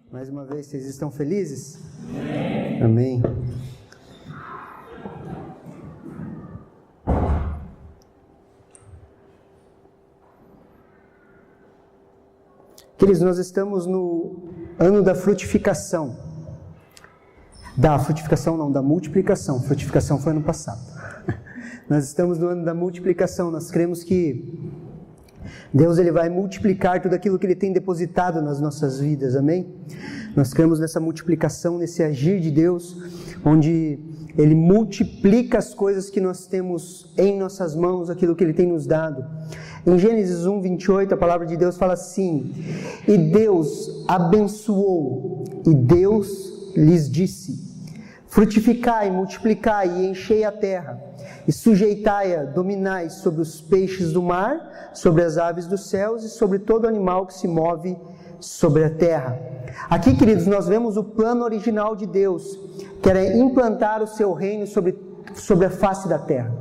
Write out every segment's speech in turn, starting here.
Mais uma vez, vocês estão felizes? Amém. Queridos, nós estamos no ano da frutificação. Da frutificação não, da multiplicação. Frutificação foi ano passado. Nós estamos no ano da multiplicação. Nós cremos que Deus ele vai multiplicar tudo aquilo que Ele tem depositado nas nossas vidas, amém? Nós cremos nessa multiplicação, nesse agir de Deus, onde Ele multiplica as coisas que nós temos em nossas mãos, aquilo que Ele tem nos dado. Em Gênesis 1, 28, a palavra de Deus fala assim: e Deus abençoou, e Deus lhes disse: frutificai, multiplicai e enchei a terra, e sujeitai-a, dominai sobre os peixes do mar, sobre as aves dos céus e sobre todo animal que se move sobre a terra. Aqui, queridos, nós vemos o plano original de Deus, que era implantar o seu reino sobre a face da terra.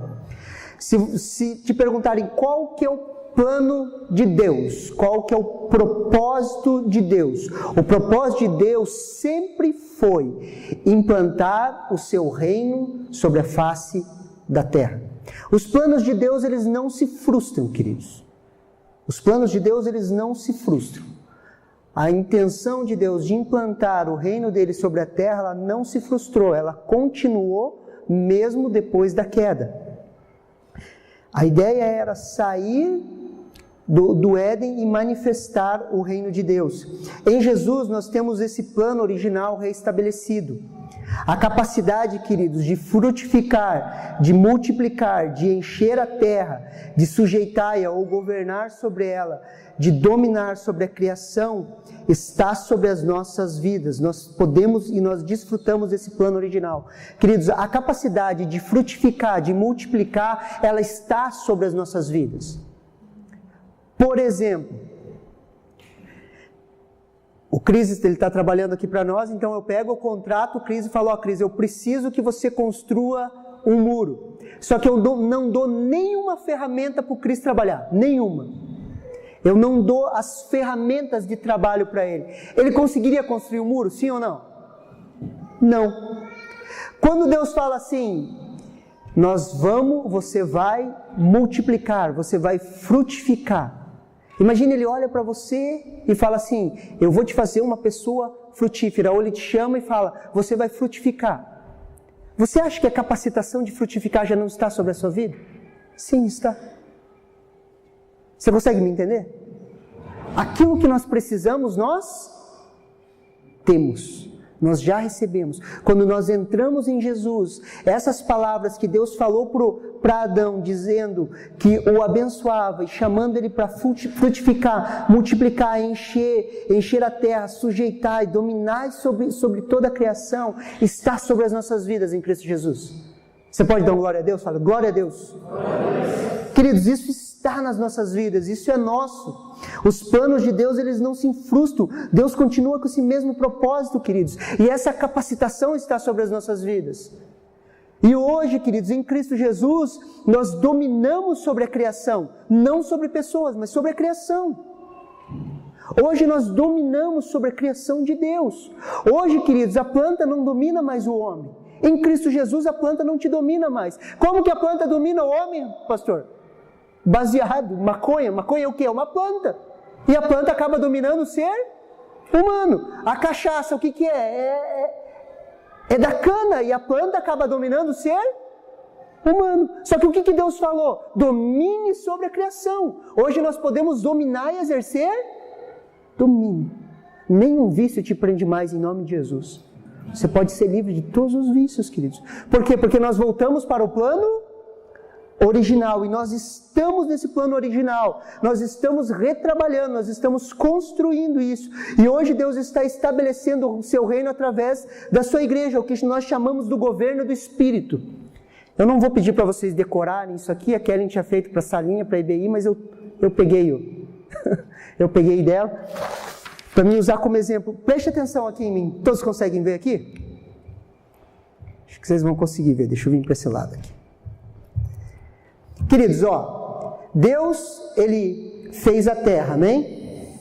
Se te perguntarem qual que é o plano de Deus, qual que é o propósito de Deus? O propósito de Deus sempre foi implantar o seu reino sobre a face da terra. Os planos de Deus, eles não se frustram, queridos. Os planos de Deus, eles não se frustram. A intenção de Deus de implantar o reino dele sobre a terra, ela não se frustrou, ela continuou mesmo depois da queda. A ideia era sair do Éden e manifestar o reino de Deus. Em Jesus nós temos esse plano original reestabelecido. A capacidade, queridos, de frutificar, de multiplicar, de encher a terra, de sujeitar-a ou governar sobre ela, de dominar sobre a criação, está sobre as nossas vidas. Nós podemos e nós desfrutamos desse plano original. Queridos, a capacidade de frutificar, de multiplicar, ela está sobre as nossas vidas. Por exemplo, o Cris está trabalhando aqui para nós, então eu pego o contrato, o Cris e falo: Cris, eu preciso que você construa um muro. Só que eu não dou nenhuma ferramenta para o Cris trabalhar, nenhuma. Eu não dou as ferramentas de trabalho para ele. Ele conseguiria construir um muro, sim ou não? Não. Quando Deus fala assim: você vai multiplicar, você vai frutificar. Imagina, ele olha para você e fala assim: eu vou te fazer uma pessoa frutífera. Ou ele te chama e fala: você vai frutificar. Você acha que a capacitação de frutificar já não está sobre a sua vida? Sim, está. Você consegue me entender? Aquilo que nós precisamos, nós temos. Nós já recebemos. Quando nós entramos em Jesus, essas palavras que Deus falou para Adão, dizendo que o abençoava e chamando ele para frutificar, multiplicar, encher a terra, sujeitar e dominar sobre toda a criação, está sobre as nossas vidas em Cristo Jesus. Você pode dar glória a Deus? Fala: glória a Deus. Glória a Deus. Queridos, isso está nas nossas vidas, isso é nosso. Os planos de Deus, eles não se frustram. Deus continua com esse mesmo propósito, queridos. E essa capacitação está sobre as nossas vidas. E hoje, queridos, em Cristo Jesus, nós dominamos sobre a criação. Não sobre pessoas, mas sobre a criação. Hoje nós dominamos sobre a criação de Deus. Hoje, queridos, a planta não domina mais o homem. Em Cristo Jesus, a planta não te domina mais. Como que a planta domina o homem, pastor? Baseado, maconha. Maconha é o quê? É uma planta. E a planta acaba dominando o ser humano. A cachaça, o que é? É da cana. E a planta acaba dominando o ser humano. Só que o que Deus falou? Domine sobre a criação. Hoje nós podemos dominar e exercer domínio. Nenhum vício te prende mais em nome de Jesus. Você pode ser livre de todos os vícios, queridos. Por quê? Porque nós voltamos para o plano original, e nós estamos nesse plano original, nós estamos retrabalhando, nós estamos construindo isso, e hoje Deus está estabelecendo o seu reino através da sua igreja, o que nós chamamos do governo do Espírito. Eu não vou pedir para vocês decorarem isso aqui, a Kellen tinha feito para a salinha, para a IBI, mas eu peguei eu peguei dela, para me usar como exemplo. Preste atenção aqui em mim, todos conseguem ver aqui? Acho que vocês vão conseguir ver. Deixa eu vir para esse lado aqui. Queridos, Deus, Ele fez a terra, amém?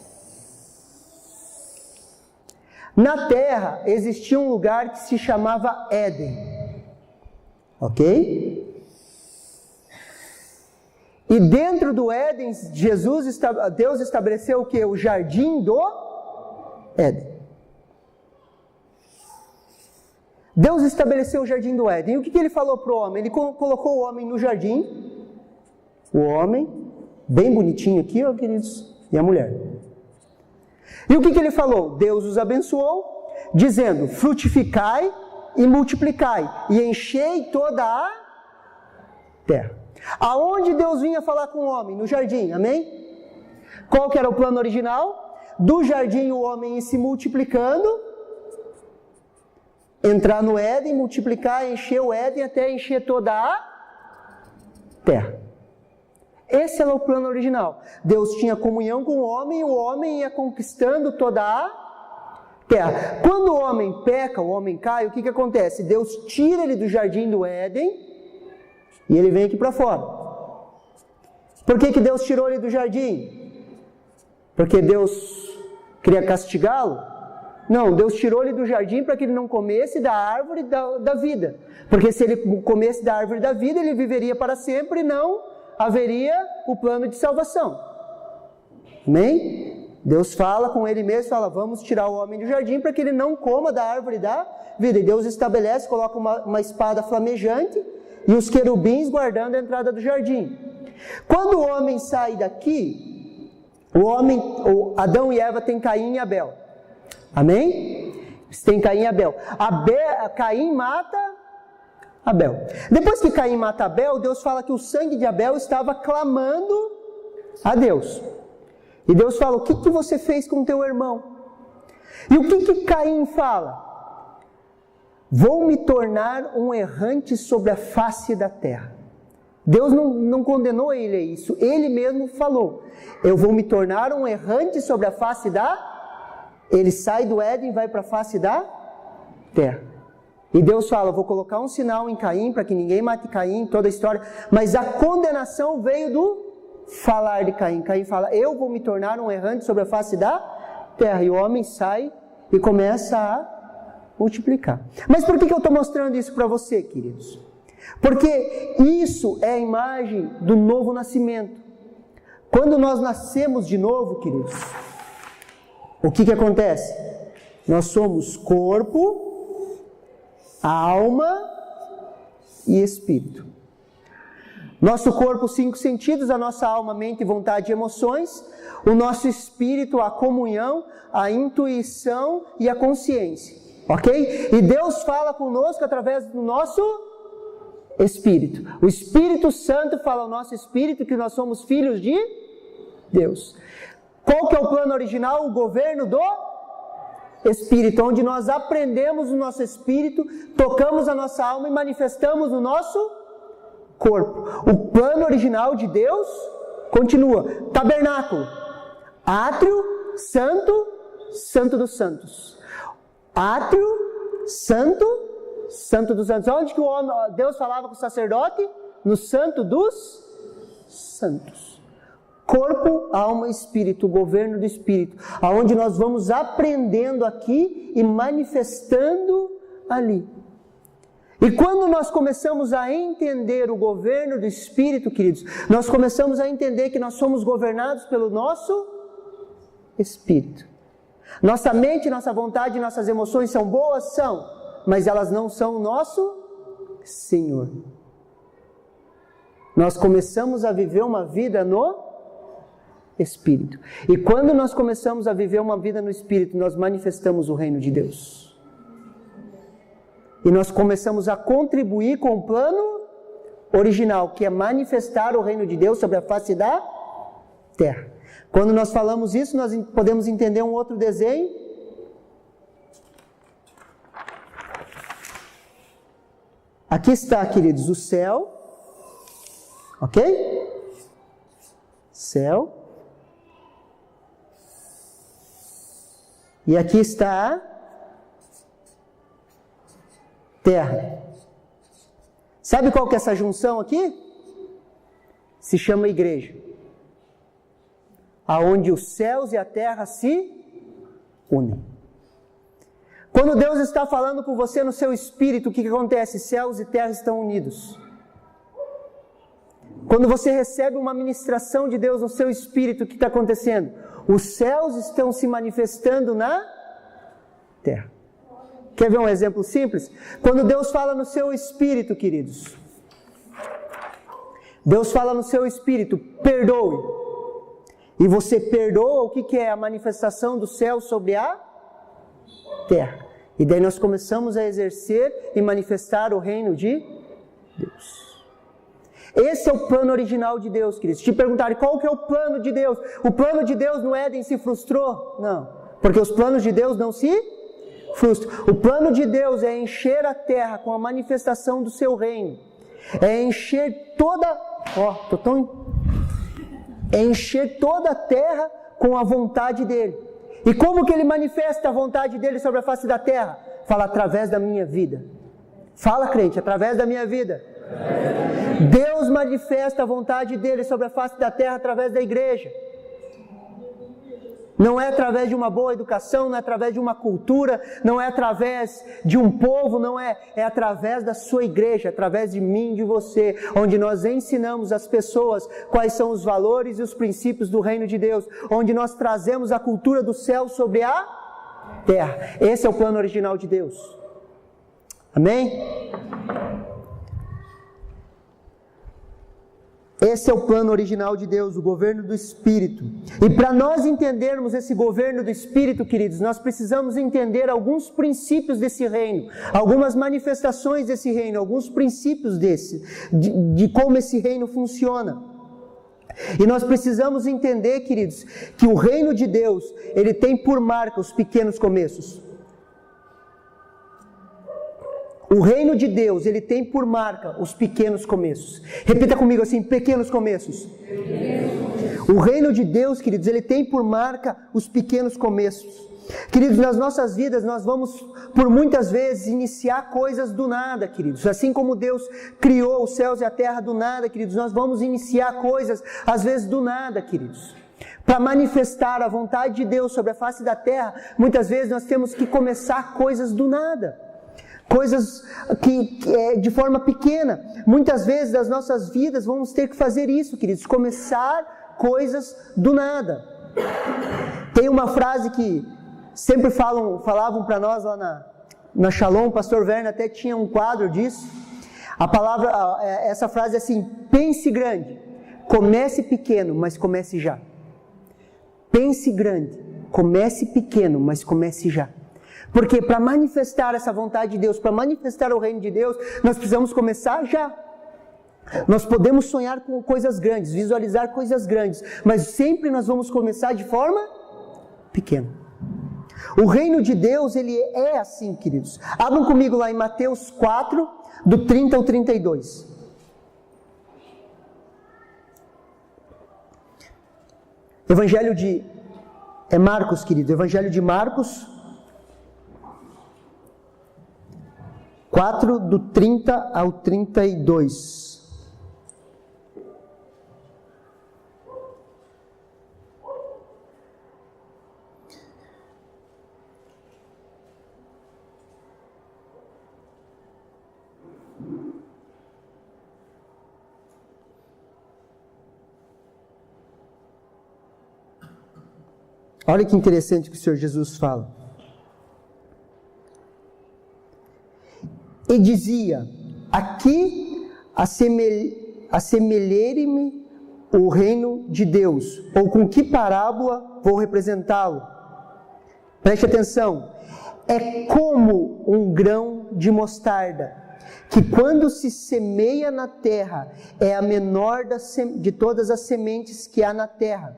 Na terra existia um lugar que se chamava Éden. Ok? E dentro do Éden, Deus estabeleceu o quê? O jardim do Éden. Deus estabeleceu o jardim do Éden. E o que Ele falou para o homem? Ele colocou o homem no jardim. O homem, bem bonitinho aqui, queridos, e a mulher. E o que Ele falou? Deus os abençoou, dizendo, frutificai e multiplicai, e enchei toda a terra. Aonde Deus vinha falar com o homem? No jardim, amém? Qual que era o plano original? Do jardim o homem ia se multiplicando, entrar no Éden, multiplicar, encher o Éden até encher toda a terra. Esse era o plano original. Deus tinha comunhão com o homem ia conquistando toda a terra. Quando o homem peca, o homem cai, o que acontece? Deus tira ele do jardim do Éden e ele vem aqui para fora. Por que Deus tirou ele do jardim? Porque Deus queria castigá-lo? Não, Deus tirou ele do jardim para que ele não comesse da árvore da vida. Porque se ele comesse da árvore da vida, ele viveria para sempre e não haveria o plano de salvação. Amém? Deus fala com ele mesmo, fala, vamos tirar o homem do jardim para que ele não coma da árvore da vida. E Deus estabelece, coloca uma espada flamejante e os querubins guardando a entrada do jardim. Quando o homem sai daqui, Adão e Eva têm Caim e Abel. Amém? Eles têm Caim e Abel. Caim mata Abel. Depois que Caim mata Abel, Deus fala que o sangue de Abel estava clamando a Deus. E Deus fala, o que você fez com teu irmão? E o que Caim fala? Vou me tornar um errante sobre a face da terra. Deus não condenou ele a isso. Ele mesmo falou, eu vou me tornar um errante sobre a face da... Ele sai do Éden e vai para a face da terra. E Deus fala, vou colocar um sinal em Caim, para que ninguém mate Caim, toda a história. Mas a condenação veio do falar de Caim. Caim fala, eu vou me tornar um errante sobre a face da terra. E o homem sai e começa a multiplicar. Mas por que eu estou mostrando isso para você, queridos? Porque isso é a imagem do novo nascimento. Quando nós nascemos de novo, queridos, o que acontece? Nós somos corpo, alma e espírito. Nosso corpo, 5 sentidos, a nossa alma, mente, vontade e emoções. O nosso espírito, a comunhão, a intuição e a consciência. Ok? E Deus fala conosco através do nosso espírito. O Espírito Santo fala ao nosso espírito que nós somos filhos de Deus. Qual que é o plano original? O governo do Espírito, onde nós aprendemos o nosso espírito, tocamos a nossa alma e manifestamos o nosso corpo. O plano original de Deus continua. Tabernáculo, átrio, santo, santo dos santos. Átrio, santo, santo dos santos. Onde que Deus falava com o sacerdote? No santo dos santos. Corpo, alma e espírito, o governo do espírito, aonde nós vamos aprendendo aqui e manifestando ali. E quando nós começamos a entender o governo do espírito, queridos, nós começamos a entender que nós somos governados pelo nosso espírito. Nossa mente, nossa vontade, nossas emoções são boas? São, mas elas não são o nosso Senhor. Nós começamos a viver uma vida no Espírito. E quando nós começamos a viver uma vida no Espírito, nós manifestamos o reino de Deus. E nós começamos a contribuir com o plano original, que é manifestar o reino de Deus sobre a face da terra. Quando nós falamos isso, nós podemos entender um outro desenho. Aqui está, queridos, o céu. Ok? Céu. E aqui está a terra. Sabe qual que é essa junção aqui? Se chama igreja. Aonde os céus e a terra se unem. Quando Deus está falando com você no seu espírito, o que acontece? Céus e terra estão unidos. Quando você recebe uma ministração de Deus no seu espírito, o que está acontecendo? Os céus estão se manifestando na terra. Quer ver um exemplo simples? Quando Deus fala no seu espírito, queridos. Deus fala no seu espírito, perdoe. E você perdoa, o que é a manifestação do céu sobre a terra. E daí nós começamos a exercer e manifestar o reino de Deus. Esse é o plano original de Deus, queridos. Te perguntarem qual que é o plano de Deus. O plano de Deus no Éden se frustrou? Não. Porque os planos de Deus não se frustram. O plano de Deus é encher a terra com a manifestação do seu reino. É encher toda... É encher toda a terra com a vontade dele. E como que ele manifesta a vontade dele sobre a face da terra? Fala, através da minha vida. Fala, crente, através da minha vida. Deus manifesta a vontade dele sobre a face da terra através da igreja. Não é através de uma boa educação, não é através de uma cultura, não é através de um povo, não é. É através da sua igreja, através de mim, de você, onde nós ensinamos as pessoas quais são os valores e os princípios do reino de Deus, onde nós trazemos a cultura do céu sobre a terra. Esse é o plano original de Deus. Amém? Esse é o plano original de Deus, o governo do Espírito. E para nós entendermos esse governo do Espírito, queridos, nós precisamos entender alguns princípios desse reino, algumas manifestações desse reino, alguns princípios de como esse reino funciona. E nós precisamos entender, queridos, que o reino de Deus, ele tem por marca os pequenos começos. O reino de Deus, ele tem por marca os pequenos começos. Repita comigo assim, pequenos começos. O reino de Deus, queridos, ele tem por marca os pequenos começos. Queridos, nas nossas vidas nós vamos, por muitas vezes, iniciar coisas do nada, queridos. Assim como Deus criou os céus e a terra do nada, queridos, nós vamos iniciar coisas, às vezes, do nada, queridos. Para manifestar a vontade de Deus sobre a face da terra, muitas vezes nós temos que começar coisas do nada. Coisas que de forma pequena. Muitas vezes das nossas vidas vamos ter que fazer isso, queridos. Começar coisas do nada. Tem uma frase que sempre falavam para nós lá na Shalom, o pastor Werner até tinha um quadro disso. Essa frase é assim, pense grande, comece pequeno, mas comece já. Pense grande, comece pequeno, mas comece já. Porque para manifestar essa vontade de Deus, para manifestar o reino de Deus, nós precisamos começar já. Nós podemos sonhar com coisas grandes, visualizar coisas grandes, mas sempre nós vamos começar de forma pequena. O reino de Deus, ele é assim, queridos. Abram comigo lá em Mateus 4, do 30 ao 32. Evangelho de... É Marcos, querido. Evangelho de Marcos... 4, do 30 ao 32. Olha que interessante que o Senhor Jesus fala. E dizia, aqui assemelhei-me o reino de Deus, ou com que parábola vou representá-lo? Preste atenção, é como um grão de mostarda, que quando se semeia na terra, é a menor de todas as sementes que há na terra,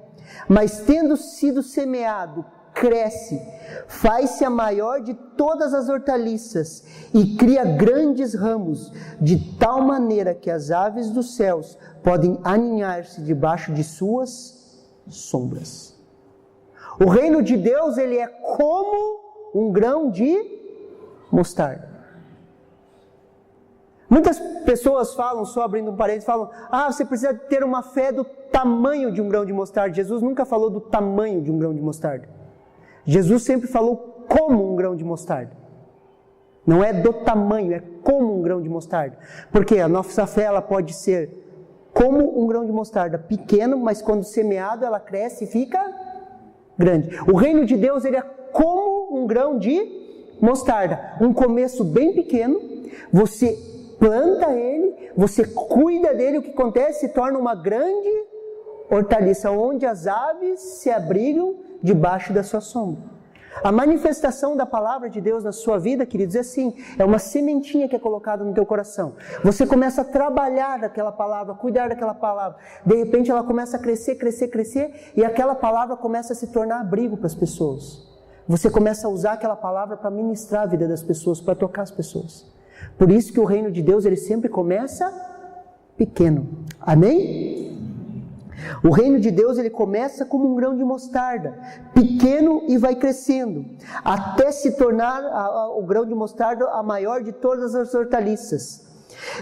mas tendo sido semeado, cresce, faz-se a maior de todas as hortaliças e cria grandes ramos, de tal maneira que as aves dos céus podem aninhar-se debaixo de suas sombras. O reino de Deus, ele é como um grão de mostarda. Muitas pessoas falam, só abrindo um parênteses, falam, você precisa ter uma fé do tamanho de um grão de mostarda. Jesus nunca falou do tamanho de um grão de mostarda. Jesus sempre falou como um grão de mostarda. Não é do tamanho, é como um grão de mostarda. Porque a nossa fé, ela pode ser como um grão de mostarda, pequeno, mas quando semeado ela cresce e fica grande. O reino de Deus, ele é como um grão de mostarda. Um começo bem pequeno, você planta ele, você cuida dele, o que acontece? Se torna uma grande hortaliça, onde as aves se abrigam debaixo da sua sombra. A manifestação da palavra de Deus na sua vida, queridos, é assim, é uma sementinha que é colocada no teu coração. Você começa a trabalhar daquela palavra, cuidar daquela palavra. De repente ela começa a crescer, crescer, crescer, e aquela palavra começa a se tornar abrigo para as pessoas. Você começa a usar aquela palavra para ministrar a vida das pessoas, para tocar as pessoas. Por isso que o reino de Deus, ele sempre começa pequeno. Amém? O reino de Deus, ele começa como um grão de mostarda, pequeno, e vai crescendo, até se tornar o grão de mostarda a maior de todas as hortaliças.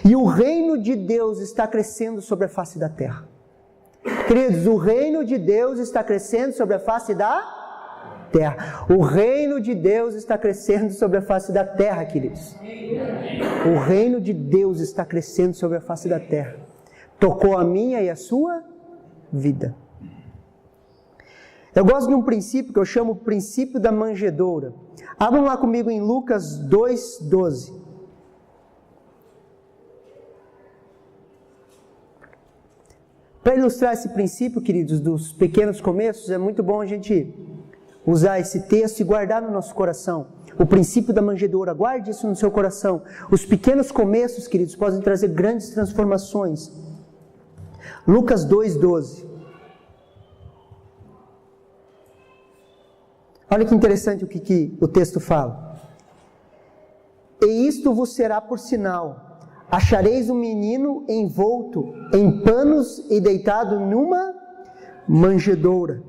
E o reino de Deus está crescendo sobre a face da terra. Queridos, o reino de Deus está crescendo sobre a face da terra. O reino de Deus está crescendo sobre a face da terra, queridos. O reino de Deus está crescendo sobre a face da terra. Tocou a minha e a sua vida. Eu gosto de um princípio que eu chamo o princípio da manjedoura. Abram lá comigo em Lucas 2:12. Para ilustrar esse princípio, queridos, dos pequenos começos, é muito bom a gente usar esse texto e guardar no nosso coração. O princípio da manjedoura, guarde isso no seu coração. Os pequenos começos, queridos, podem trazer grandes transformações. Lucas 2:12. Olha que interessante o que o texto fala. E isto vos será por sinal: achareis um menino envolto em panos e deitado numa manjedoura.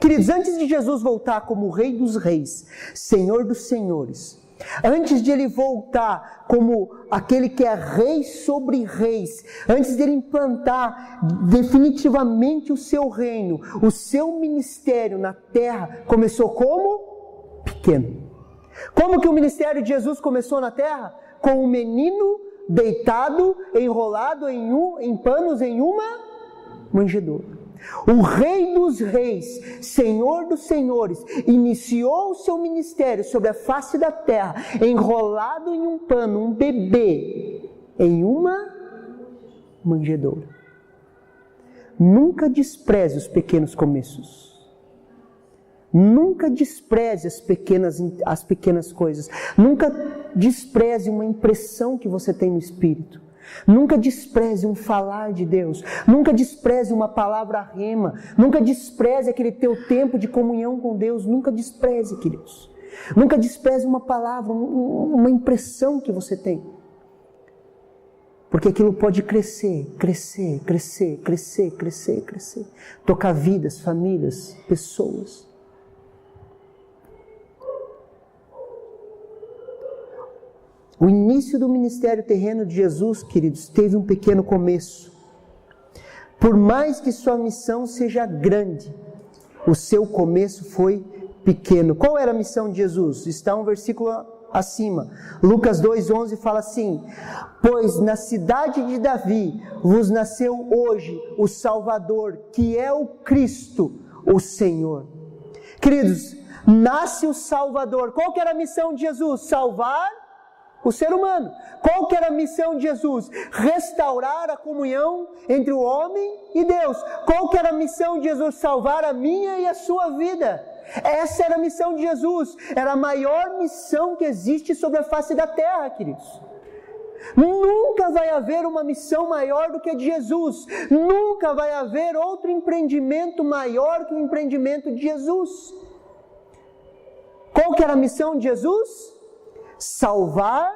Queridos, antes de Jesus voltar como Rei dos Reis, Senhor dos Senhores, antes de ele voltar como aquele que é rei sobre reis, antes de ele implantar definitivamente o seu reino, o seu ministério na terra começou como? Pequeno. Como que o ministério de Jesus começou na terra? Com um menino deitado, enrolado em panos em uma manjedoura. O Rei dos Reis, Senhor dos Senhores, iniciou o seu ministério sobre a face da terra, enrolado em um pano, um bebê, em uma manjedoura. Nunca despreze os pequenos começos. Nunca despreze as pequenas coisas. Nunca despreze uma impressão que você tem no Espírito. Nunca despreze um falar de Deus. Nunca despreze uma palavra rema. Nunca despreze aquele teu tempo de comunhão com Deus. Nunca despreze, queridos. Nunca despreze uma palavra, uma impressão que você tem. Porque aquilo pode crescer, crescer, crescer, crescer, crescer, crescer. Tocar vidas, famílias, pessoas. O início do ministério terreno de Jesus, queridos, teve um pequeno começo. Por mais que sua missão seja grande, o seu começo foi pequeno. Qual era a missão de Jesus? Está um versículo acima. Lucas 2:11 fala assim: pois na cidade de Davi vos nasceu hoje o Salvador, que é o Cristo, o Senhor. Queridos, nasce o Salvador. Qual que era a missão de Jesus? Salvar o ser humano. Qual que era a missão de Jesus? Restaurar a comunhão entre o homem e Deus. Qual que era a missão de Jesus? Salvar a minha e a sua vida. Essa era a missão de Jesus. Era a maior missão que existe sobre a face da terra, queridos. Nunca vai haver uma missão maior do que a de Jesus. Nunca vai haver outro empreendimento maior que o empreendimento de Jesus. Qual que era a missão de Jesus? Salvar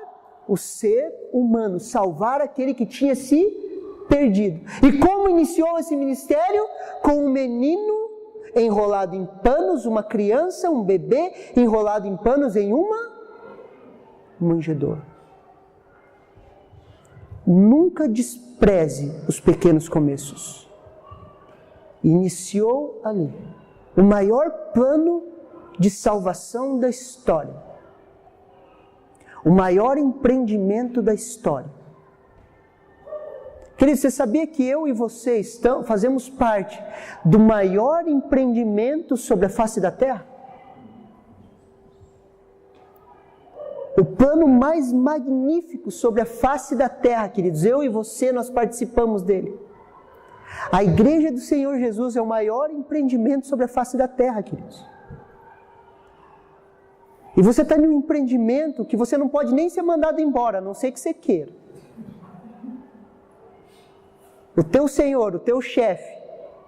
o ser humano, salvar aquele que tinha se perdido. E como iniciou esse ministério? Com um menino enrolado em panos, uma criança, um bebê enrolado em panos em uma manjedoura. nunca despreze os pequenos começos. Iniciou ali o maior plano de salvação da história. O maior empreendimento da história. Querido, você sabia que eu e você fazemos parte do maior empreendimento sobre a face da terra? O plano mais magnífico sobre a face da terra, queridos, eu e você, nós participamos dele. A igreja do Senhor Jesus é o maior empreendimento sobre a face da terra, queridos. E você está em um empreendimento que você não pode nem ser mandado embora, a não ser que você queira. O teu Senhor, o teu chefe,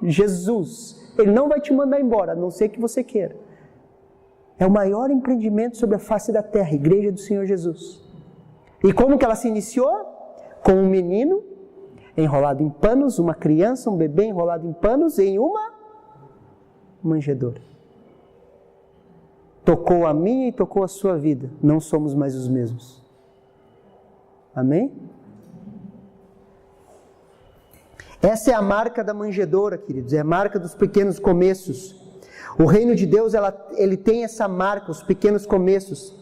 Jesus, Ele não vai te mandar embora, a não ser que você queira. É o maior empreendimento sobre a face da terra, a igreja do Senhor Jesus. E como que ela se iniciou? Com um menino enrolado em panos, uma criança, um bebê enrolado em panos em uma manjedoura. Tocou a minha e tocou a sua vida. Não somos mais os mesmos. Amém? Essa é a marca da manjedoura, queridos. É a marca dos pequenos começos. O reino de Deus, ele tem essa marca, os pequenos começos.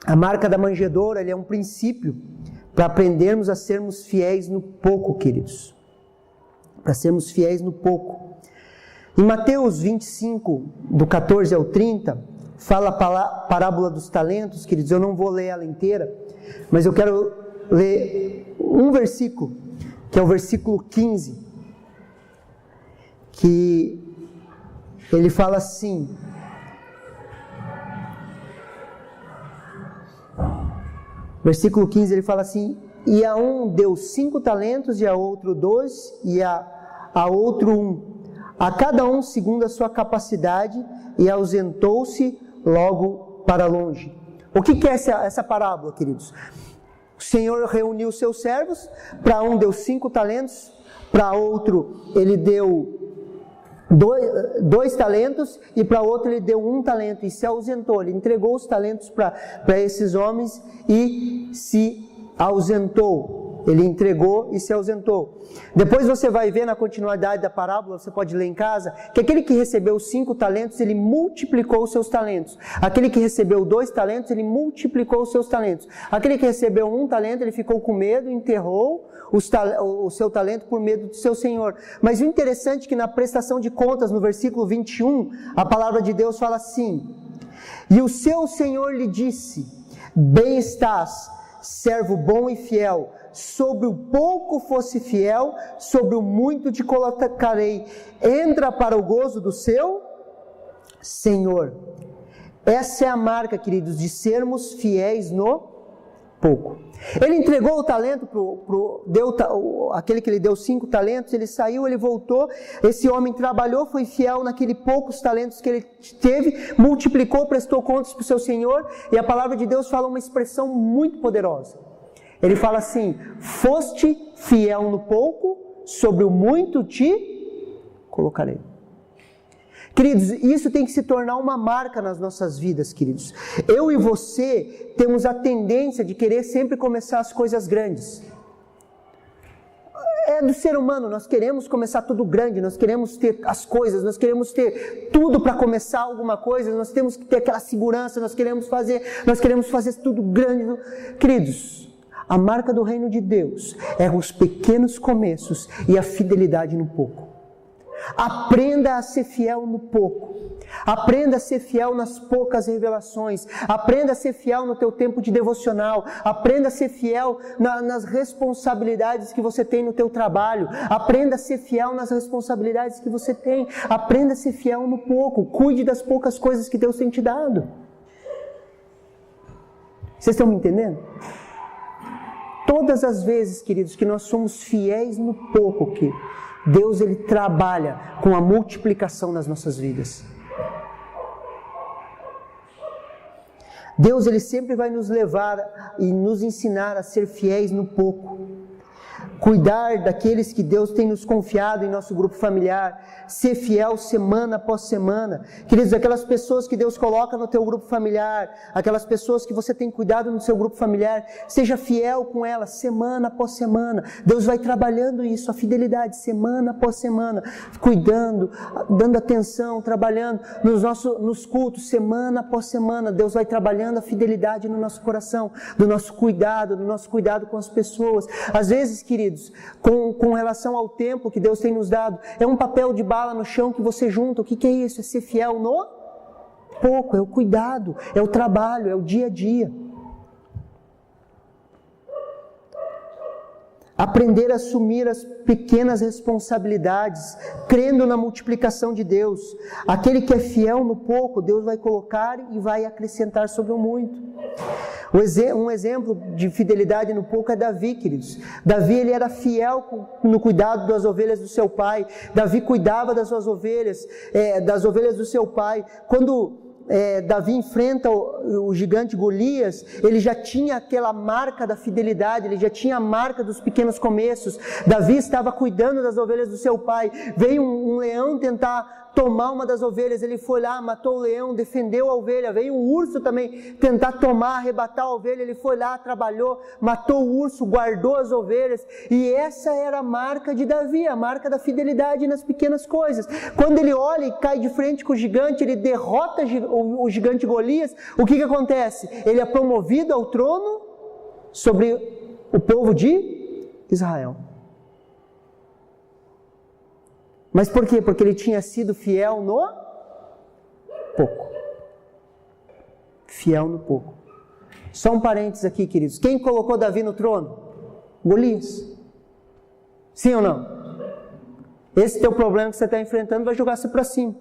A marca da manjedoura, ele é um princípio para aprendermos a sermos fiéis no pouco, queridos. Para sermos fiéis no pouco. Em Mateus 25, do 14 ao 30, fala a parábola dos talentos, queridos. Eu não vou ler ela inteira, mas eu quero ler um versículo, que é o versículo 15, que ele fala assim: versículo 15, ele fala assim: e a um deu 5 talentos, e a outro 2, e a outro 1, a cada um segundo a sua capacidade, e ausentou-se logo para longe. O que é essa parábola, queridos? O Senhor reuniu seus servos, para um deu 5 talentos, para outro ele deu 2 talentos, e para outro ele deu 1 talento, e se ausentou. Ele entregou os talentos para esses homens e se ausentou. Ele entregou e se ausentou. Depois você vai ver na continuidade da parábola, você pode ler em casa, que aquele que recebeu 5 talentos, ele multiplicou os seus talentos. Aquele que recebeu 2 talentos, ele multiplicou os seus talentos. Aquele que recebeu 1 talento, ele ficou com medo, enterrou o seu talento por medo do seu Senhor. Mas o interessante é que na prestação de contas, no versículo 21, a palavra de Deus fala assim: e o seu Senhor lhe disse: bem estás, servo bom e fiel, sobre o pouco fosse fiel, sobre o muito te colocarei, entra para o gozo do seu Senhor. Essa é a marca, queridos, de sermos fiéis no pouco. Ele entregou o talento aquele que lhe deu 5 talentos, ele saiu, ele voltou, esse homem trabalhou, foi fiel naquele poucos talentos que ele teve, multiplicou, prestou contas para o seu Senhor, e a palavra de Deus fala uma expressão muito poderosa. Ele fala assim: foste fiel no pouco, sobre o muito te colocarei. Queridos, isso tem que se tornar uma marca nas nossas vidas, queridos. Eu e você temos a tendência de querer sempre começar as coisas grandes. É do ser humano, nós queremos começar tudo grande, nós queremos ter as coisas, nós queremos ter tudo para começar alguma coisa, nós temos que ter aquela segurança, nós queremos fazer tudo grande. Queridos, a marca do reino de Deus é os pequenos começos e a fidelidade no pouco. Aprenda a ser fiel no pouco. Aprenda a ser fiel nas poucas revelações. Aprenda a ser fiel no teu tempo de devocional. Aprenda a ser fiel nas responsabilidades que você tem no teu trabalho. Aprenda a ser fiel nas responsabilidades que você tem. Aprenda a ser fiel no pouco. Cuide das poucas coisas que Deus tem te dado. Vocês estão me entendendo? Todas as vezes, queridos, que nós somos fiéis no pouco, que Deus, Ele trabalha com a multiplicação nas nossas vidas. Deus, Ele sempre vai nos levar e nos ensinar a ser fiéis no pouco. cuidar daqueles que Deus tem nos confiado em nosso grupo familiar, ser fiel semana após semana. Queridos, aquelas pessoas que Deus coloca no teu grupo familiar, aquelas pessoas que você tem cuidado no seu grupo familiar, seja fiel com elas semana após semana. Deus vai trabalhando isso, a fidelidade, semana após semana, cuidando, dando atenção, trabalhando nos cultos, semana após semana. Deus vai trabalhando a fidelidade no nosso coração, do nosso cuidado com as pessoas. Às vezes, queridos, com relação ao tempo que Deus tem nos dado, é um papel de bala no chão que você junta. O que é isso? É ser fiel no pouco, é o cuidado, é o trabalho, é o dia a dia. Aprender a assumir as pequenas responsabilidades, crendo na multiplicação de Deus. Aquele que é fiel no pouco, Deus vai colocar e vai acrescentar sobre o muito. Um exemplo de fidelidade no pouco é Davi, queridos. Davi, ele era fiel no cuidado das ovelhas do seu pai. Davi cuidava das suas ovelhas, das ovelhas do seu pai. Quando Davi enfrenta o gigante Golias, ele já tinha aquela marca da fidelidade, ele já tinha a marca dos pequenos começos. Davi estava cuidando das ovelhas do seu pai. Veio um leão tentar tomar uma das ovelhas, ele foi lá, matou o leão, defendeu a ovelha. Veio um urso também tentar arrebatar a ovelha, ele foi lá, trabalhou, matou o urso, guardou as ovelhas. E essa era a marca de Davi, a marca da fidelidade nas pequenas coisas. Quando ele olha e cai de frente com o gigante, ele derrota o gigante Golias. O que acontece? Ele é promovido ao trono sobre o povo de Israel. Mas por quê? Porque ele tinha sido fiel no pouco. Fiel no pouco. Só um parênteses aqui, queridos. Quem colocou Davi no trono? Golias. Sim ou não? Esse teu problema que você está enfrentando vai jogar você para cima.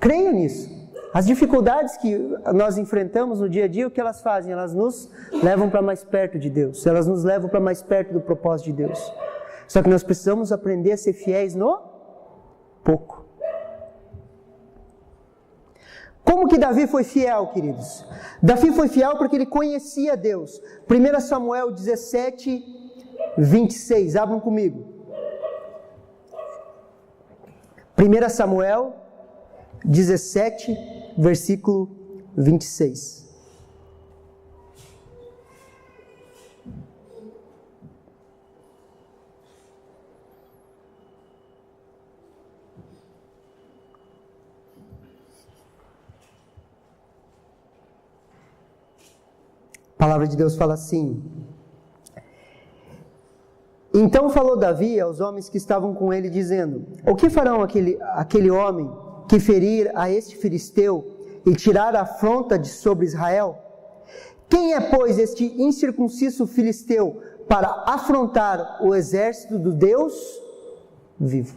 Creia nisso. As dificuldades que nós enfrentamos no dia a dia, o que elas fazem? Elas nos levam para mais perto de Deus. Elas nos levam para mais perto do propósito de Deus. Só que nós precisamos aprender a ser fiéis no pouco. Como que Davi foi fiel, queridos? Davi foi fiel porque ele conhecia Deus. 1 Samuel 17, 26. Abram comigo. 1 Samuel 17, versículo 26. A palavra de Deus fala assim: então falou Davi aos homens que estavam com ele, dizendo: o que farão aquele homem que ferir a este filisteu e tirar a afronta de sobre Israel? Quem é, pois, este incircunciso filisteu para afrontar o exército do Deus vivo?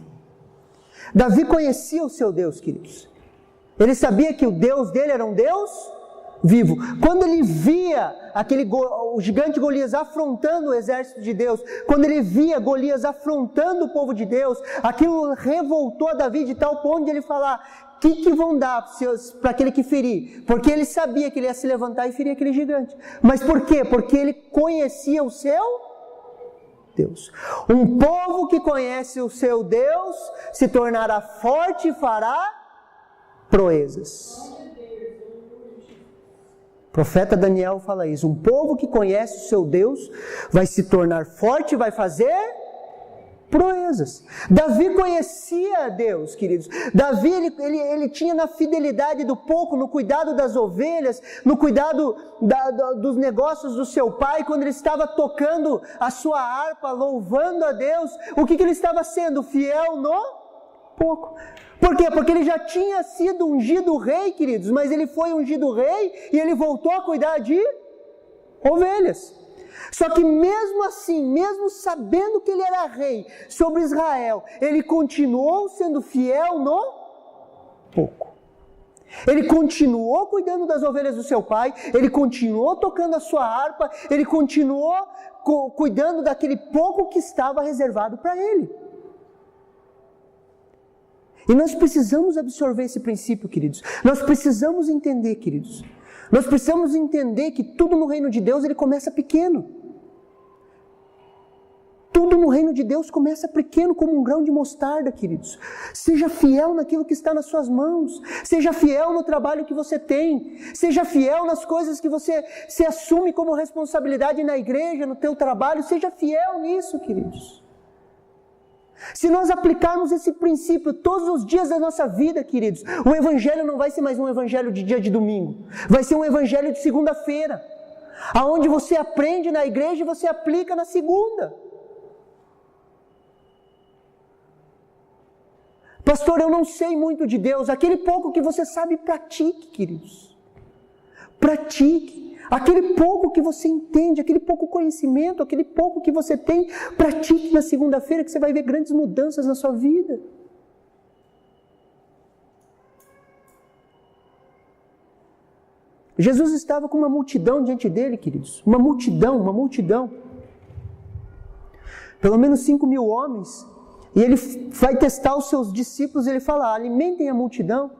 Davi conhecia o seu Deus, queridos. Ele sabia que o Deus dele era um Deus vivo. Quando ele via o gigante Golias afrontando o exército de Deus, quando ele via Golias afrontando o povo de Deus, aquilo revoltou a Davi de tal ponto de ele falar: o que vão dar para aquele que ferir? Porque ele sabia que ele ia se levantar e ferir aquele gigante. Mas por quê? Porque ele conhecia o seu Deus. Um povo que conhece o seu Deus se tornará forte e fará proezas. O profeta Daniel fala isso. Um povo que conhece o seu Deus vai se tornar forte e vai fazer proezas. Davi conhecia Deus, queridos. Davi, ele tinha na fidelidade do pouco, no cuidado das ovelhas, no cuidado dos negócios do seu pai, quando ele estava tocando a sua harpa, louvando a Deus, o que ele estava sendo? Fiel no pouco. Por quê? Porque ele já tinha sido ungido rei, queridos, mas ele foi ungido rei e ele voltou a cuidar de ovelhas. Só que mesmo assim, mesmo sabendo que ele era rei sobre Israel, ele continuou sendo fiel no pouco. Ele continuou cuidando das ovelhas do seu pai, ele continuou tocando a sua harpa, ele continuou cuidando daquele pouco que estava reservado para ele. E nós precisamos absorver esse princípio, queridos. Nós precisamos entender, queridos. Nós precisamos entender que tudo no reino de Deus, ele começa pequeno. Tudo no reino de Deus começa pequeno, como um grão de mostarda, queridos. Seja fiel naquilo que está nas suas mãos. Seja fiel no trabalho que você tem. Seja fiel nas coisas que você se assume como responsabilidade na igreja, no teu trabalho. Seja fiel nisso, queridos. Se nós aplicarmos esse princípio todos os dias da nossa vida, queridos, o evangelho não vai ser mais um evangelho de dia de domingo. Vai ser um evangelho de segunda-feira. Aonde você aprende na igreja e você aplica na segunda. Pastor, eu não sei muito de Deus. Aquele pouco que você sabe, pratique, queridos. Pratique. Aquele pouco que você entende, aquele pouco conhecimento, aquele pouco que você tem, pratique na segunda-feira que você vai ver grandes mudanças na sua vida. Jesus estava com uma multidão diante dele, queridos. Uma multidão. Pelo menos 5.000 homens. E ele vai testar os seus discípulos, ele fala, alimentem a multidão.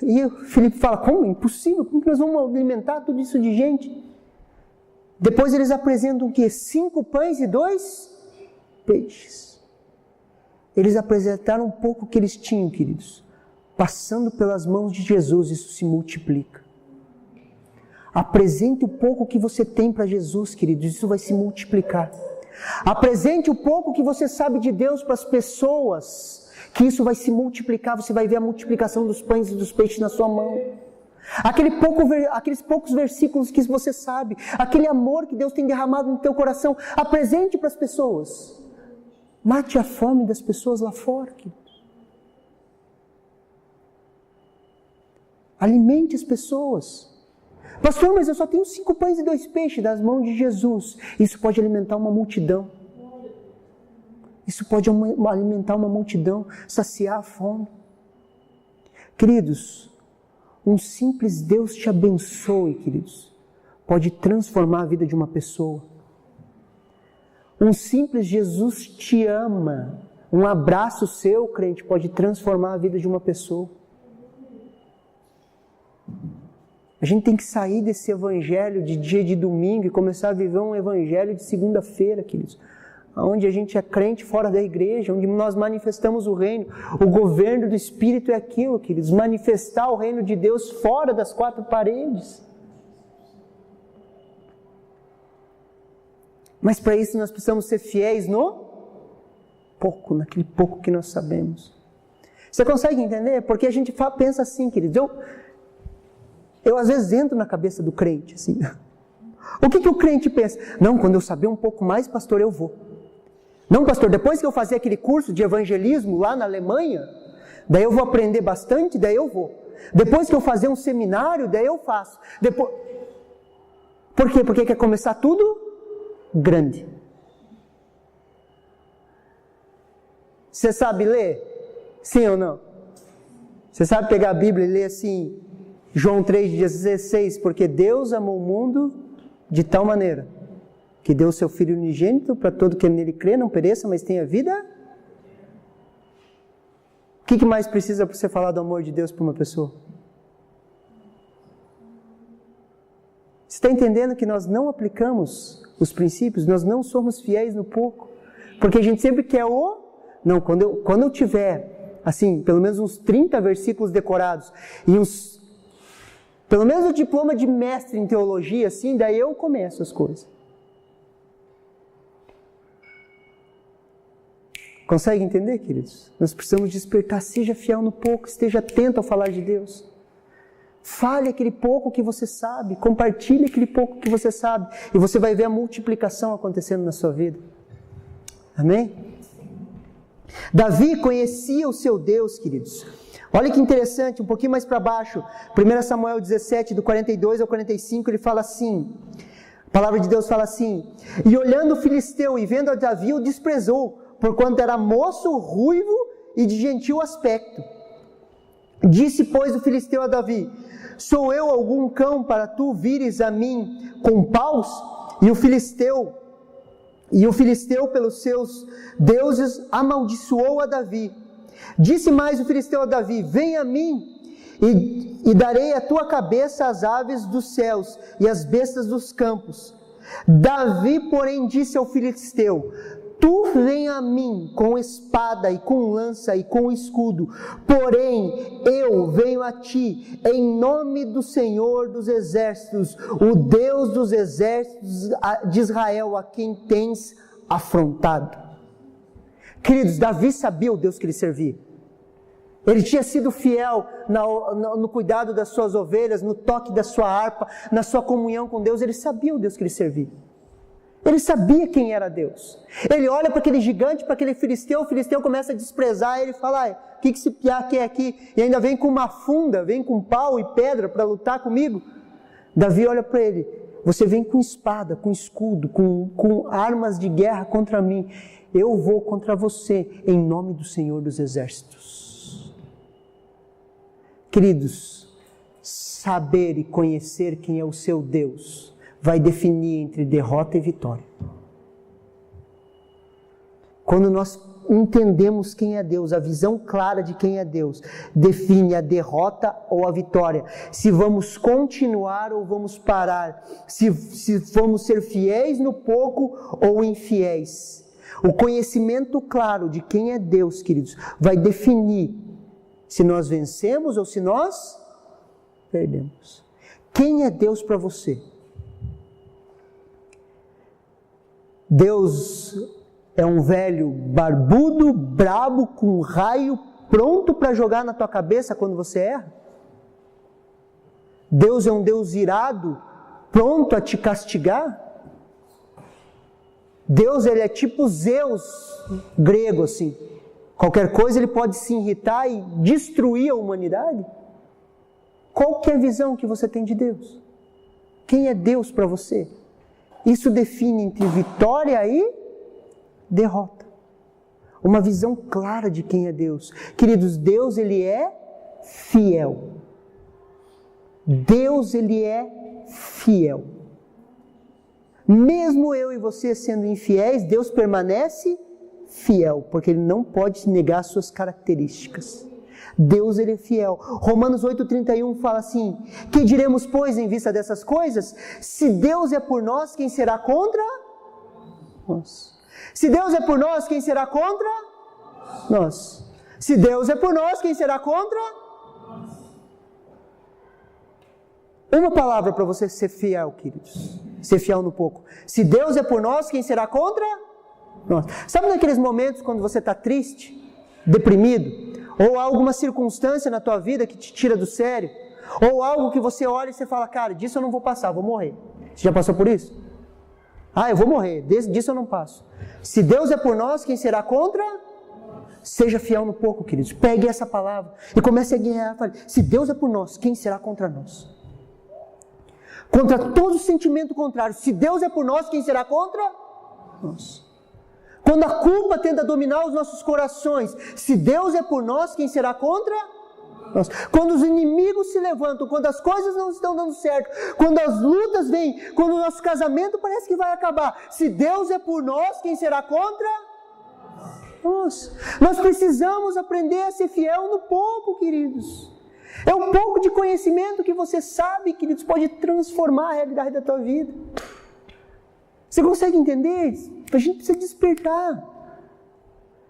E o Filipe fala, como? Impossível, como que nós vamos alimentar tudo isso de gente? Depois eles apresentam o quê? 5 pães e 2 peixes. Eles apresentaram um pouco que eles tinham, queridos. Passando pelas mãos de Jesus, isso se multiplica. Apresente o pouco que você tem para Jesus, queridos, isso vai se multiplicar. Apresente o pouco que você sabe de Deus para as pessoas, que isso vai se multiplicar, você vai ver a multiplicação dos pães e dos peixes na sua mão. Aqueles poucos versículos que você sabe, aquele amor que Deus tem derramado no teu coração, apresente para as pessoas. Mate a fome das pessoas lá fora, queridos. Alimente as pessoas. Pastor, mas eu só tenho 5 pães e 2 peixes das mãos de Jesus. Isso pode alimentar uma multidão. Isso pode alimentar uma multidão, saciar a fome. Queridos, um simples Deus te abençoe, queridos, pode transformar a vida de uma pessoa. Um simples Jesus te ama. Um abraço seu, crente, pode transformar a vida de uma pessoa. A gente tem que sair desse evangelho de dia de domingo e começar a viver um evangelho de segunda-feira, queridos. Onde a gente é crente fora da igreja, onde nós manifestamos o reino. O governo do Espírito é aquilo, queridos, manifestar o reino de Deus fora das 4 paredes. Mas para isso nós precisamos ser fiéis no pouco, naquele pouco que nós sabemos. Você consegue entender? Porque a gente pensa assim, queridos, eu às vezes entro na cabeça do crente, assim. O que o crente pensa? Não, quando eu saber um pouco mais, pastor, eu vou. Não, pastor, depois que eu fazer aquele curso de evangelismo lá na Alemanha, daí eu vou aprender bastante, daí eu vou. Depois que eu fazer um seminário, daí eu faço. Por quê? Porque quer começar tudo grande. Você sabe ler? Sim ou não? Você sabe pegar a Bíblia e ler assim, João 3,16, porque Deus amou o mundo de tal maneira que deu o seu Filho unigênito para todo que nele crê, não pereça, mas tenha vida. O que mais precisa para você falar do amor de Deus para uma pessoa? Você está entendendo que nós não aplicamos os princípios, nós não somos fiéis no pouco, porque a gente sempre quer Não, quando eu tiver, assim, pelo menos uns 30 versículos decorados e pelo menos o diploma de mestre em teologia, assim, daí eu começo as coisas. Consegue entender, queridos? Nós precisamos despertar, seja fiel no pouco, esteja atento ao falar de Deus. Fale aquele pouco que você sabe, compartilhe aquele pouco que você sabe, e você vai ver a multiplicação acontecendo na sua vida. Amém? Davi conhecia o seu Deus, queridos. Olha que interessante, um pouquinho mais para baixo, 1 Samuel 17, do 42 ao 45, ele fala assim, a palavra de Deus fala assim, e olhando o filisteu e vendo a Davi, o desprezou, porquanto era moço, ruivo e de gentil aspecto. Disse, pois, o filisteu a Davi, sou eu algum cão para tu vires a mim com paus? E o filisteu, pelos seus deuses, amaldiçoou a Davi. Disse mais o filisteu a Davi, vem a mim, e e darei a tua cabeça às aves dos céus e às bestas dos campos. Davi, porém, disse ao filisteu: tu vem a mim com espada e com lança e com escudo, porém eu venho a ti em nome do Senhor dos exércitos, o Deus dos exércitos de Israel, a quem tens afrontado. Queridos, Davi sabia o Deus que ele servia. Ele tinha sido fiel no cuidado das suas ovelhas, no toque da sua harpa, na sua comunhão com Deus. Ele sabia o Deus que ele servia. Ele sabia quem era Deus. Ele olha para aquele gigante, para aquele filisteu, o filisteu começa a desprezar, ele fala: o que esse piá quer aqui? E ainda vem com uma funda, vem com pau e pedra para lutar comigo. Davi olha para ele: você vem com espada, com escudo, com armas de guerra contra mim. Eu vou contra você em nome do Senhor dos exércitos. Queridos, saber e conhecer quem é o seu Deus vai definir entre derrota e vitória. Quando nós entendemos quem é Deus, a visão clara de quem é Deus, define a derrota ou a vitória. Se vamos continuar ou vamos parar. Se vamos ser fiéis no pouco ou infiéis. O conhecimento claro de quem é Deus, queridos, vai definir se nós vencemos ou se nós perdemos. Quem é Deus para você? Deus é um velho barbudo, brabo, com um raio pronto para jogar na tua cabeça quando você erra? Deus é um Deus irado, pronto a te castigar? Deus, ele é tipo Zeus grego, assim. Qualquer coisa ele pode se irritar e destruir a humanidade? Qual que é a visão que você tem de Deus? Quem é Deus para você? Isso define entre vitória e derrota. Uma visão clara de quem é Deus. Queridos, Deus, ele é fiel. Deus, ele é fiel. Mesmo eu e você sendo infiéis, Deus permanece fiel, porque ele não pode negar suas características. Deus, ele é fiel. Romanos 8,31 fala assim: que diremos, pois, em vista dessas coisas? Se Deus é por nós, quem será contra nós? Se Deus é por nós, quem será contra nós? Se Deus é por nós, quem será contra? Uma palavra para você ser fiel, queridos. Ser fiel no pouco. Se Deus é por nós, quem será contra nós? Sabe naqueles momentos quando você está triste, deprimido? Ou há alguma circunstância na tua vida que te tira do sério? Ou algo que você olha e você fala: cara, disso eu não vou passar, vou morrer. Você já passou por isso? Ah, eu vou morrer, disso eu não passo. Se Deus é por nós, quem será contra? Seja fiel no pouco, queridos. Pegue essa palavra e comece a guerrear. Fale: se Deus é por nós, quem será contra nós? Contra todo sentimento contrário. Se Deus é por nós, quem será contra nós? Quando a culpa tenta dominar os nossos corações, se Deus é por nós, quem será contra nós? Quando os inimigos se levantam, quando as coisas não estão dando certo, quando as lutas vêm, quando o nosso casamento parece que vai acabar, se Deus é por nós, quem será contra nós? Nós precisamos aprender a ser fiel no pouco, queridos. É um pouco de conhecimento que você sabe, queridos, pode transformar a realidade da tua vida. Você consegue entender? A gente precisa despertar.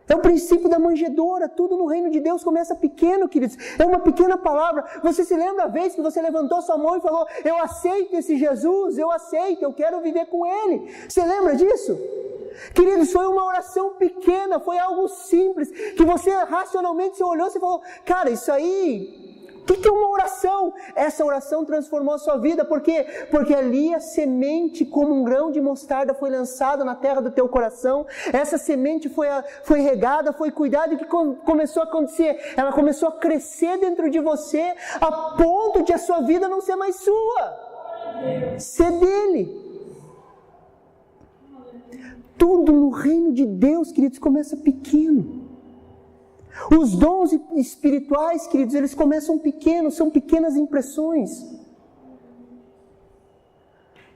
É o princípio da manjedoura. Tudo no reino de Deus começa pequeno, queridos. É uma pequena palavra. Você se lembra a vez que você levantou sua mão e falou: eu aceito esse Jesus, eu aceito, eu quero viver com Ele. Você lembra disso? Queridos, foi uma oração pequena, foi algo simples, que você racionalmente se olhou e falou: cara, isso aí... O que é uma oração? Essa oração transformou a sua vida. Por quê? Porque ali a semente, como um grão de mostarda, foi lançada na terra do teu coração. Essa semente foi regada, foi cuidada. E o que começou a acontecer? Ela começou a crescer dentro de você, a ponto de a sua vida não ser mais sua, ser dele. Tudo no reino de Deus, queridos, começa pequeno. Os dons espirituais, queridos, eles começam pequenos, são pequenas impressões.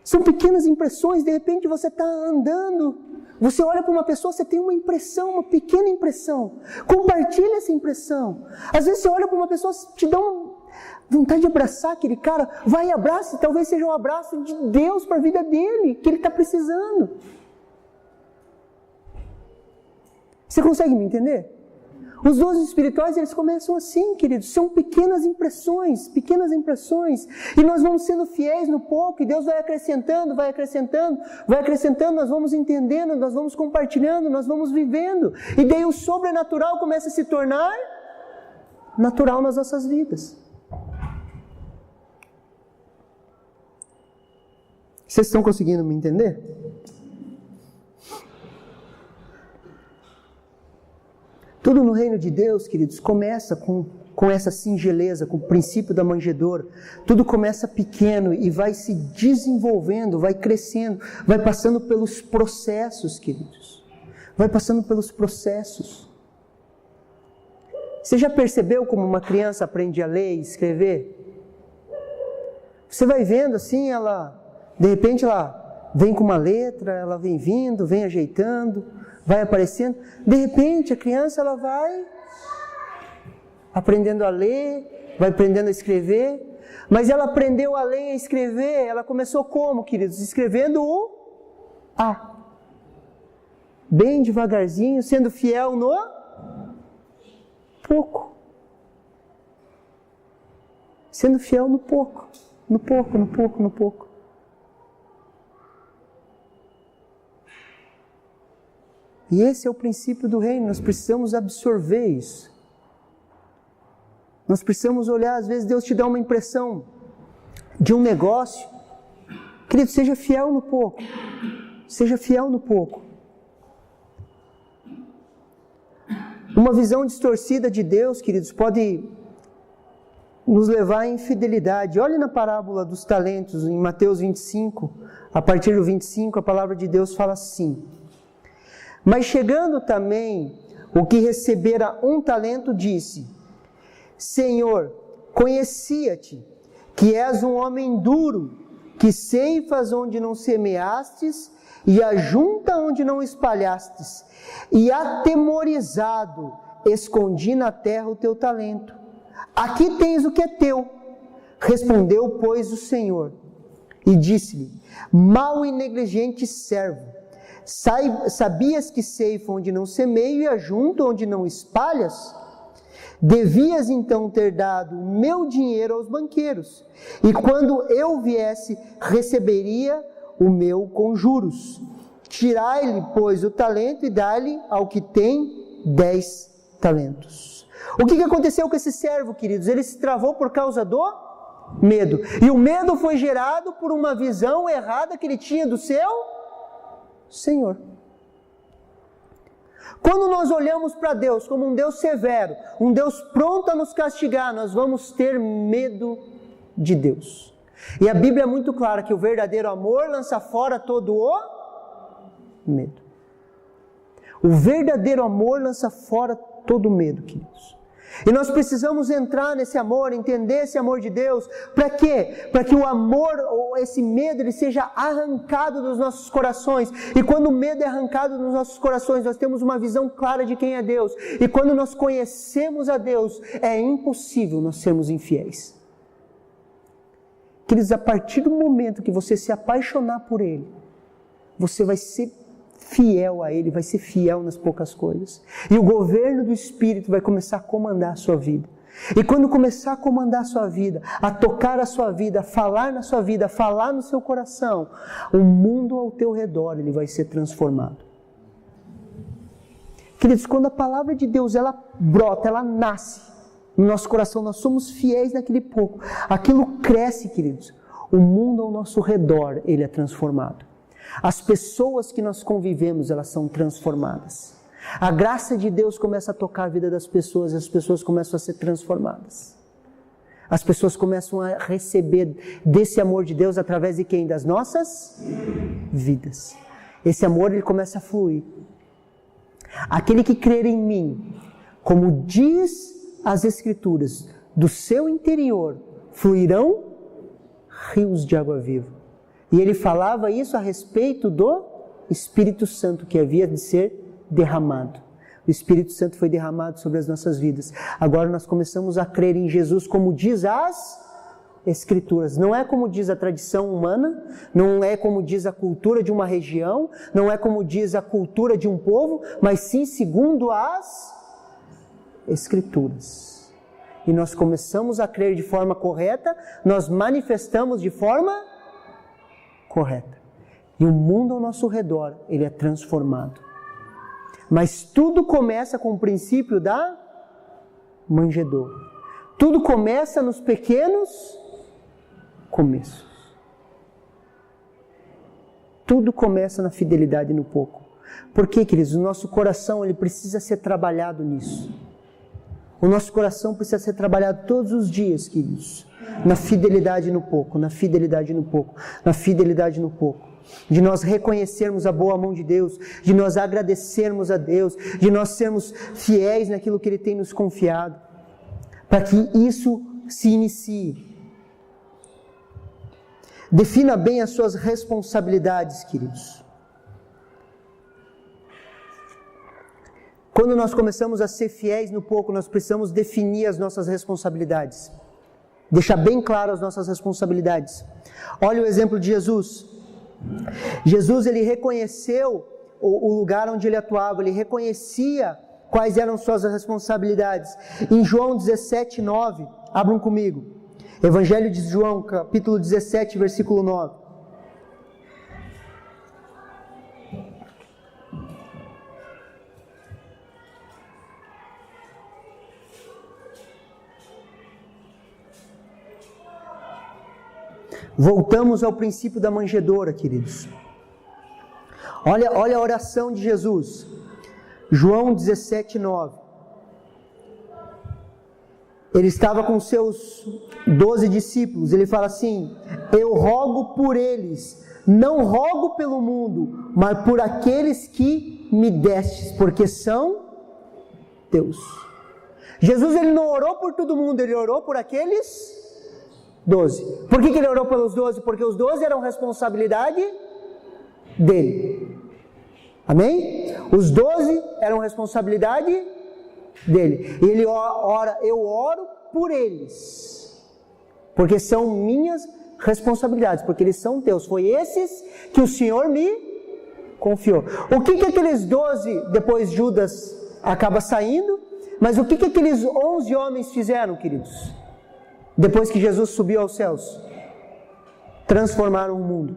São pequenas impressões. De repente você está andando, você olha para uma pessoa, você tem uma impressão, uma pequena impressão. Compartilha essa impressão. Às vezes você olha para uma pessoa, vontade de abraçar aquele cara. Vai e abraça, talvez seja um abraço de Deus para a vida dele, que ele está precisando. Você consegue me entender? Os dons espirituais, eles começam assim, queridos, são pequenas impressões, e nós vamos sendo fiéis no pouco, e Deus vai acrescentando, nós vamos entendendo, nós vamos compartilhando, nós vamos vivendo, e daí o sobrenatural começa a se tornar natural nas nossas vidas. Vocês estão conseguindo me entender? Tudo no reino de Deus, queridos, começa com essa singeleza, com o princípio da manjedoura. Tudo começa pequeno e vai se desenvolvendo, vai crescendo, vai passando pelos processos, queridos. Vai passando pelos processos. Você já percebeu como uma criança aprende a ler e escrever? Você vai vendo assim, de repente ela vem com uma letra, ela vem vindo, vem ajeitando, vai aparecendo, de repente a criança ela vai aprendendo a ler, vai aprendendo a escrever, mas ela aprendeu a ler e a escrever, ela começou como, queridos? Escrevendo o A. Bem devagarzinho, sendo fiel no pouco. Sendo fiel no pouco, no pouco, no pouco, no pouco. E esse é o princípio do reino, nós precisamos absorver isso. Nós precisamos olhar, às vezes Deus te dá uma impressão de um negócio. Querido, seja fiel no pouco. Seja fiel no pouco. Uma visão distorcida de Deus, queridos, pode nos levar à infidelidade. Olhe na parábola dos talentos, em Mateus 25, a partir do 25, a palavra de Deus fala assim: mas chegando também o que recebera 1 talento, disse: Senhor, conhecia-te, que és um homem duro, que ceifas onde não semeastes, e ajunta onde não espalhastes, e atemorizado, escondi na terra o teu talento. Aqui tens o que é teu. Respondeu, pois, o Senhor, e disse-lhe: mau e negligente servo, sabias que ceifo onde não semeio e ajunto onde não espalhas? Devias então ter dado o meu dinheiro aos banqueiros, e quando eu viesse, receberia o meu com juros. Tirai-lhe, pois, o talento e dai-lhe ao que tem 10 talentos. O que aconteceu com esse servo, queridos? Ele se travou por causa do medo. E o medo foi gerado por uma visão errada que ele tinha do seu Senhor. Quando nós olhamos para Deus como um Deus severo, um Deus pronto a nos castigar, nós vamos ter medo de Deus. E a Bíblia é muito clara que o verdadeiro amor lança fora todo o medo. O verdadeiro amor lança fora todo o medo, queridos. E nós precisamos entrar nesse amor, entender esse amor de Deus. Para quê? Para que o amor, ou esse medo, ele seja arrancado dos nossos corações. E quando o medo é arrancado dos nossos corações, nós temos uma visão clara de quem é Deus. E quando nós conhecemos a Deus, é impossível nós sermos infiéis. Queridos, a partir do momento que você se apaixonar por Ele, você vai ser fiel a Ele, vai ser fiel nas poucas coisas. E o governo do Espírito vai começar a comandar a sua vida. E quando começar a comandar a sua vida, a tocar a sua vida, a falar na sua vida, a falar no seu coração, o mundo ao teu redor ele vai ser transformado. Queridos, quando a palavra de Deus ela brota, ela nasce no nosso coração, nós somos fiéis naquele pouco, aquilo cresce, queridos. O mundo ao nosso redor ele é transformado. As pessoas que nós convivemos, elas são transformadas. A graça de Deus começa a tocar a vida das pessoas, e as pessoas começam a ser transformadas. As pessoas começam a receber desse amor de Deus através de quem? Das nossas vidas. Esse amor, ele começa a fluir. Aquele que crer em mim, como diz as Escrituras, do seu interior fluirão rios de água viva. E ele falava isso a respeito do Espírito Santo que havia de ser derramado. O Espírito Santo foi derramado sobre as nossas vidas. Agora nós começamos a crer em Jesus como diz as Escrituras. Não é como diz a tradição humana, não é como diz a cultura de uma região, não é como diz a cultura de um povo, mas sim segundo as Escrituras. E nós começamos a crer de forma correta, nós manifestamos de forma correta. E o mundo ao nosso redor, ele é transformado. Mas tudo começa com o princípio da manjedoura. Tudo começa nos pequenos começos. Tudo começa na fidelidade e no pouco. Por quê, queridos? O nosso coração, ele precisa ser trabalhado nisso. O nosso coração precisa ser trabalhado todos os dias, queridos. Na fidelidade no pouco, na fidelidade no pouco, na fidelidade no pouco. De nós reconhecermos a boa mão de Deus, de nós agradecermos a Deus, de nós sermos fiéis naquilo que Ele tem nos confiado, para que isso se inicie. Defina bem as suas responsabilidades, queridos. Quando nós começamos a ser fiéis no pouco, nós precisamos definir as nossas responsabilidades. Deixar bem claro as nossas responsabilidades. Olha o exemplo de Jesus. Jesus, ele reconheceu o lugar onde ele atuava, ele reconhecia quais eram suas responsabilidades. Em João 17:9, abram comigo. Evangelho de João, capítulo 17, versículo 9. Voltamos ao princípio da manjedoura, queridos. Olha a oração de Jesus. João 17:9. Ele estava com seus 12 discípulos. Ele fala assim: eu rogo por eles, não rogo pelo mundo, mas por aqueles que me destes, porque são teus. Jesus, ele não orou por todo mundo, ele orou por aqueles 12. Por que ele orou pelos 12? Porque os 12 eram responsabilidade dele. Amém? Os 12 eram responsabilidade dele. E ele ora, eu oro por eles, porque são minhas responsabilidades, porque eles são teus. Foi esses que o Senhor me confiou. O que aqueles 12, depois Judas acaba saindo, mas o que aqueles 11 homens fizeram, queridos? Depois que Jesus subiu aos céus, transformaram o mundo.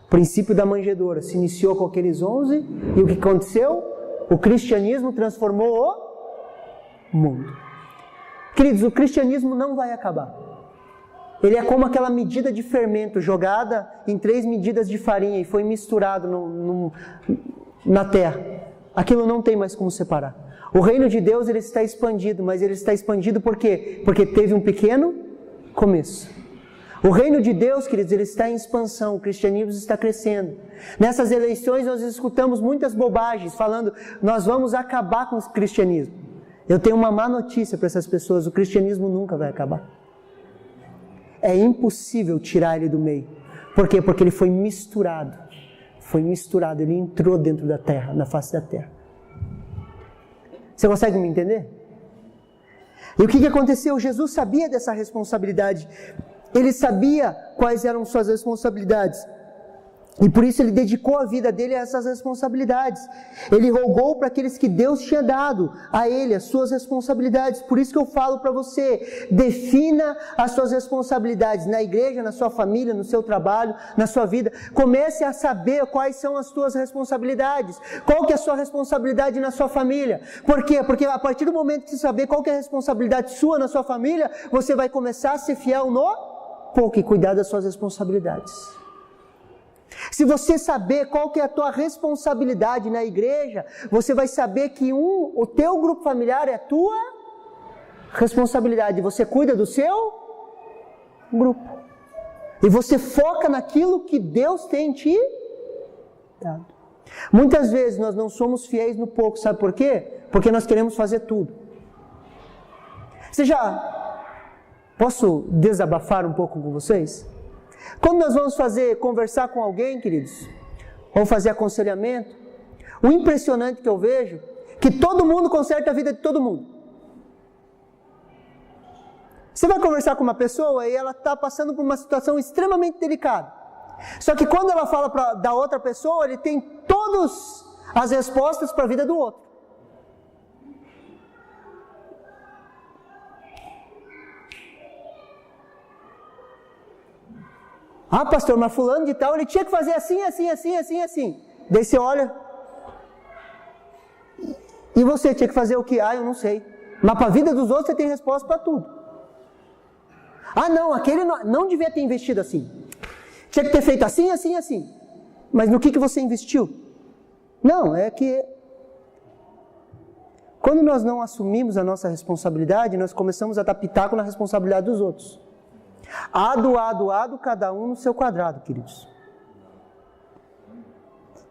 O princípio da manjedoura se iniciou com aqueles 11, e o que aconteceu? O cristianismo transformou o mundo. Queridos, o cristianismo não vai acabar. Ele é como aquela medida de fermento jogada em 3 medidas de farinha e foi misturado na terra. Aquilo não tem mais como separar. O reino de Deus, ele está expandido, mas ele está expandido por quê? Porque teve um pequeno começo. O reino de Deus, queridos, ele está em expansão, o cristianismo está crescendo. Nessas eleições nós escutamos muitas bobagens, falando, nós vamos acabar com o cristianismo. Eu tenho uma má notícia para essas pessoas, o cristianismo nunca vai acabar. É impossível tirar ele do meio. Por quê? Porque ele foi misturado, ele entrou dentro da terra, na face da terra. Você consegue me entender? E o que aconteceu? Jesus sabia dessa responsabilidade. Ele sabia quais eram suas responsabilidades. E por isso ele dedicou a vida dele a essas responsabilidades. Ele rogou para aqueles que Deus tinha dado a ele as suas responsabilidades. Por isso que eu falo para você, defina as suas responsabilidades na igreja, na sua família, no seu trabalho, na sua vida. Comece a saber quais são as suas responsabilidades. Qual que é a sua responsabilidade na sua família? Por quê? Porque a partir do momento que você saber qual que é a responsabilidade sua na sua família, você vai começar a ser fiel no pouco e cuidar das suas responsabilidades. Se você saber qual que é a tua responsabilidade na igreja, você vai saber que o teu grupo familiar é a tua responsabilidade. Você cuida do seu grupo. E você foca naquilo que Deus tem te dado. Muitas vezes nós não somos fiéis no pouco, sabe por quê? Porque nós queremos fazer tudo. Posso desabafar um pouco com vocês? Quando nós vamos conversar com alguém, queridos, vamos fazer aconselhamento, O impressionante que eu vejo, que todo mundo conserta a vida de todo mundo. Você vai conversar com uma pessoa e ela está passando por uma situação extremamente delicada. Só que quando ela fala da outra pessoa, ele tem todas as respostas para a vida do outro. Ah, pastor, mas fulano de tal, ele tinha que fazer assim, assim, assim, assim, assim. Daí você olha. E você tinha que fazer o quê? Ah, eu não sei. Mas para a vida dos outros você tem resposta para tudo. Ah, não, aquele não devia ter investido assim. Tinha que ter feito assim, assim, assim. Mas no que você investiu? Não, é que quando nós não assumimos a nossa responsabilidade, nós começamos a dar pitaco na responsabilidade dos outros. Ado, cada um no seu quadrado, queridos.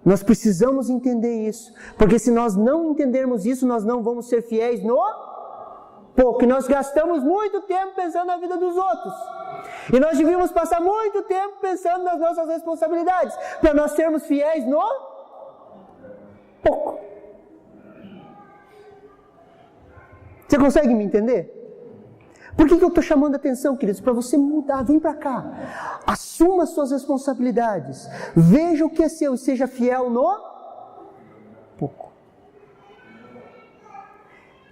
Nós precisamos entender isso, porque se nós não entendermos isso, nós não vamos ser fiéis no pouco. E nós gastamos muito tempo pensando na vida dos outros. E nós devíamos passar muito tempo pensando nas nossas responsabilidades, para nós sermos fiéis no pouco. Você consegue me entender? Por que eu estou chamando a atenção, queridos? Para você mudar, vem para cá. Assuma as suas responsabilidades. Veja o que é seu e seja fiel no pouco.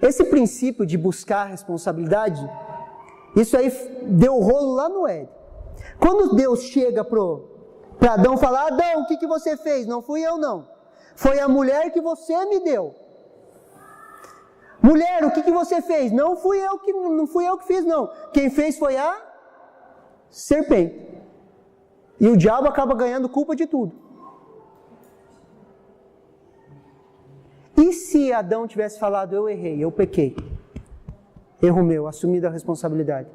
Esse princípio de buscar responsabilidade, isso aí deu rolo lá no Éden. Quando Deus chega para Adão e fala: Adão, o que você fez? Não fui eu não. Foi a mulher que você me deu. Mulher, o que você fez? Não fui eu que fiz, não. Quem fez foi a serpente. E o diabo acaba ganhando culpa de tudo. E se Adão tivesse falado: eu errei, eu pequei, erro meu, assumido a responsabilidade?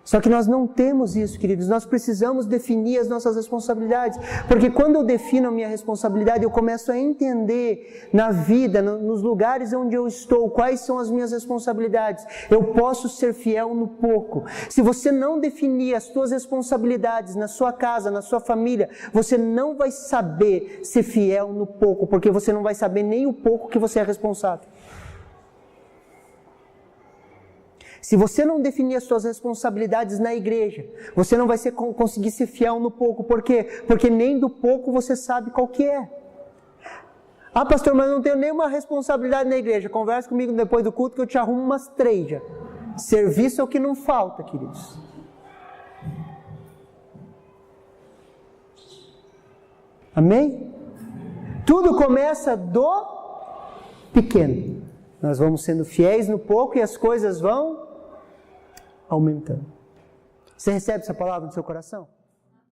Só que nós não temos isso, queridos. Nós precisamos definir as nossas responsabilidades. Porque quando eu defino a minha responsabilidade, eu começo a entender na vida, nos lugares onde eu estou, quais são as minhas responsabilidades. Eu posso ser fiel no pouco. Se você não definir as suas responsabilidades na sua casa, na sua família, você não vai saber ser fiel no pouco, porque você não vai saber nem o pouco que você é responsável. Se você não definir as suas responsabilidades na igreja, você não vai conseguir ser fiel no pouco. Por quê? Porque nem do pouco você sabe qual que é. Ah, pastor, mas eu não tenho nenhuma responsabilidade na igreja. Conversa comigo depois do culto que eu te arrumo umas 3 já. Serviço é o que não falta, queridos. Amém? Tudo começa do pequeno. Nós vamos sendo fiéis no pouco e as coisas vão aumentando. Você recebe essa palavra no seu coração?